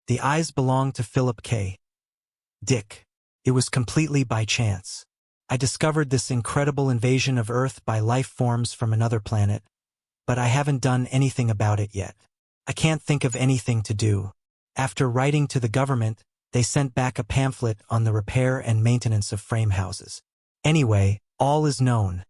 The eyes belonged to Philip K. Dick. It was completely by chance. I discovered this incredible invasion of Earth by life forms from another planet, but I haven't done anything about it yet. I can't think of anything to do. After writing to the government, they sent back a pamphlet on the repair and maintenance of frame houses. Anyway, all is known.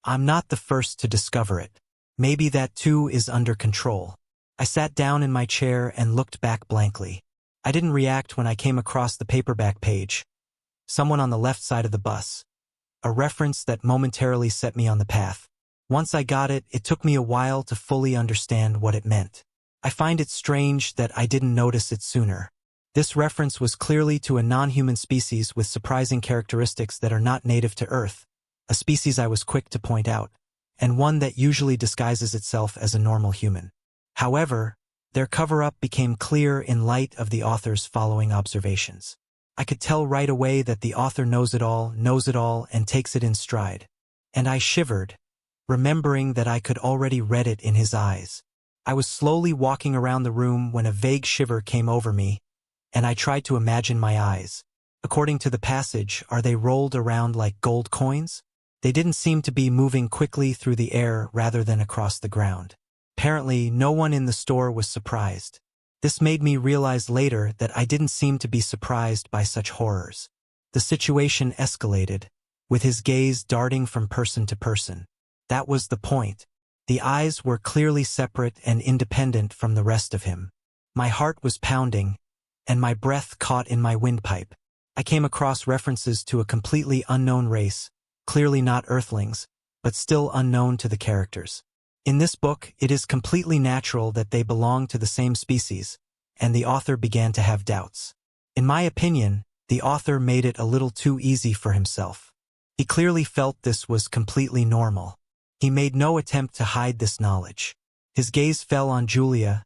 I'm not the first to discover it. Maybe that too is under control. I sat down in my chair and looked back blankly. I didn't react when I came across the paperback page. Someone on the left side of the bus. A reference that momentarily set me on the path. Once I got it, it took me a while to fully understand what it meant. I find it strange that I didn't notice it sooner. This reference was clearly to a non-human species with surprising characteristics that are not native to Earth, a species I was quick to point out, and one that usually disguises itself as a normal human. However, their cover-up became clear in light of the author's following observations. I could tell right away that the author knows it all, and takes it in stride. And I shivered, remembering that I could already read it in his eyes. I was slowly walking around the room when a vague shiver came over me, and I tried to imagine my eyes. According to the passage, are they rolled around like gold coins? They didn't seem to be moving quickly through the air rather than across the ground. Apparently, no one in the store was surprised. This made me realize later that I didn't seem to be surprised by such horrors. The situation escalated, with his gaze darting from person to person. That was the point. The eyes were clearly separate and independent from the rest of him. My heart was pounding, and my breath caught in my windpipe. I came across references to a completely unknown race, clearly not Earthlings, but still unknown to the characters. In this book, it is completely natural that they belong to the same species, and the author began to have doubts. In my opinion, the author made it a little too easy for himself. He clearly felt this was completely normal. He made no attempt to hide this knowledge. His gaze fell on Julia,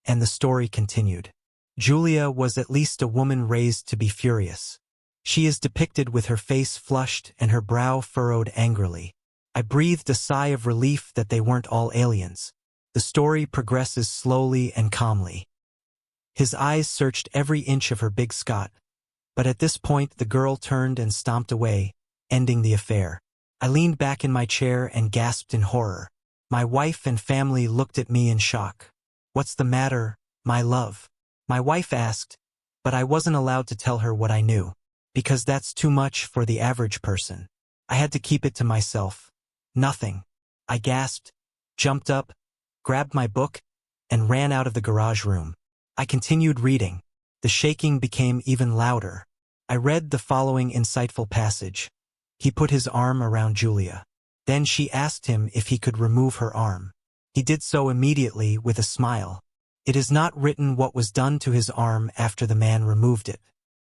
and the story continued. Julia was at least a woman raised to be furious. She is depicted with her face flushed and her brow furrowed angrily. I breathed a sigh of relief that they weren't all aliens. The story progresses slowly and calmly. His eyes searched every inch of her big Scot, but at this point the girl turned and stomped away, ending the affair. I leaned back in my chair and gasped in horror. My wife and family looked at me in shock. "What's the matter, my love?" My wife asked, but I wasn't allowed to tell her what I knew, because that's too much for the average person. I had to keep it to myself. "Nothing," I gasped, jumped up, grabbed my book, and ran out of the garage room. I continued reading. The shaking became even louder. I read the following insightful passage. He put his arm around Julia. Then she asked him if he could remove her arm. He did so immediately with a smile. It is not written what was done to his arm after the man removed it.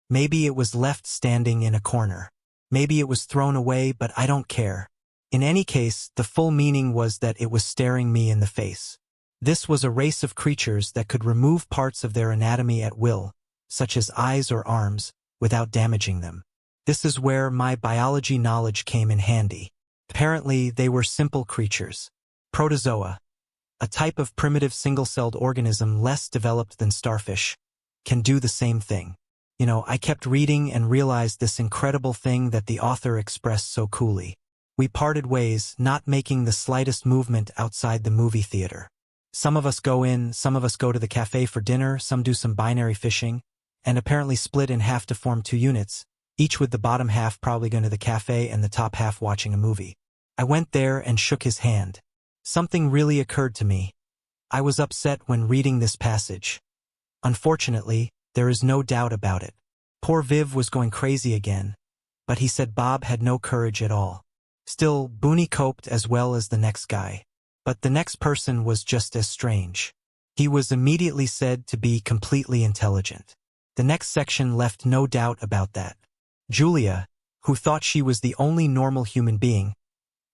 Maybe it was left standing in a corner. Maybe it was thrown away, but I don't care. In any case, the full meaning was that it was staring me in the face. This was a race of creatures that could remove parts of their anatomy at will, such as eyes or arms, without damaging them. This is where my biology knowledge came in handy. Apparently, they were simple creatures. Protozoa, a type of primitive single-celled organism less developed than starfish, can do the same thing. I kept reading and realized this incredible thing that the author expressed so coolly. We parted ways, not making the slightest movement outside the movie theater. Some of us go in, some of us go to the cafe for dinner, some do some binary fishing, and apparently split in half to form 2 units, each with the bottom half probably going to the cafe and the top half watching a movie. I went there and shook his hand. Something really occurred to me. I was upset when reading this passage. Unfortunately, there is no doubt about it. Poor Viv was going crazy again, but he said Bob had no courage at all. Still, Booney coped as well as the next guy. But the next person was just as strange. He was immediately said to be completely intelligent. The next section left no doubt about that. Julia, who thought she was the only normal human being,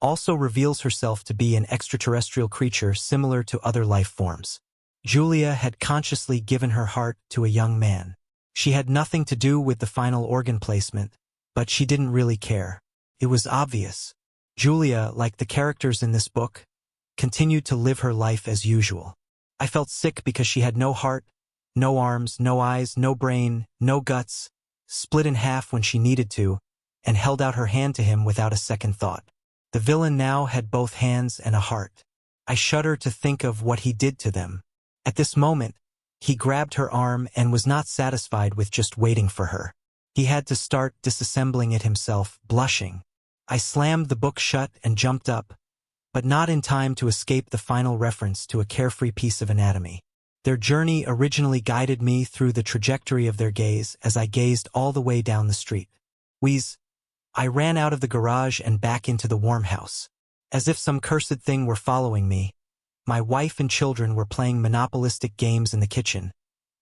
also reveals herself to be an extraterrestrial creature similar to other life forms. Julia had consciously given her heart to a young man. She had nothing to do with the final organ placement, but she didn't really care. It was obvious. Julia, like the characters in this book, continued to live her life as usual. I felt sick because she had no heart, No arms, no eyes, no brain, no guts, split in half when she needed to, and held out her hand to him without a second thought. The villain now had both hands and a heart. I shudder to think of what he did to them. At this moment, he grabbed her arm and was not satisfied with just waiting for her. He had to start disassembling it himself, blushing. I slammed the book shut and jumped up, but not in time to escape the final reference to a carefree piece of anatomy. Their journey originally guided me through the trajectory of their gaze as I gazed all the way down the street. Wheeze. I ran out of the garage and back into the warm house. As if some cursed thing were following me, my wife and children were playing monopolistic games in the kitchen,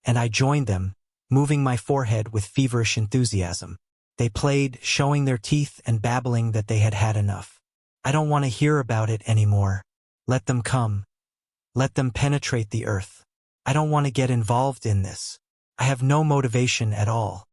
and I joined them, moving my forehead with feverish enthusiasm. They played, showing their teeth and babbling that they had had enough. I don't want to hear about it anymore. Let them come. Let them penetrate the earth. I don't want to get involved in this. I have no motivation at all.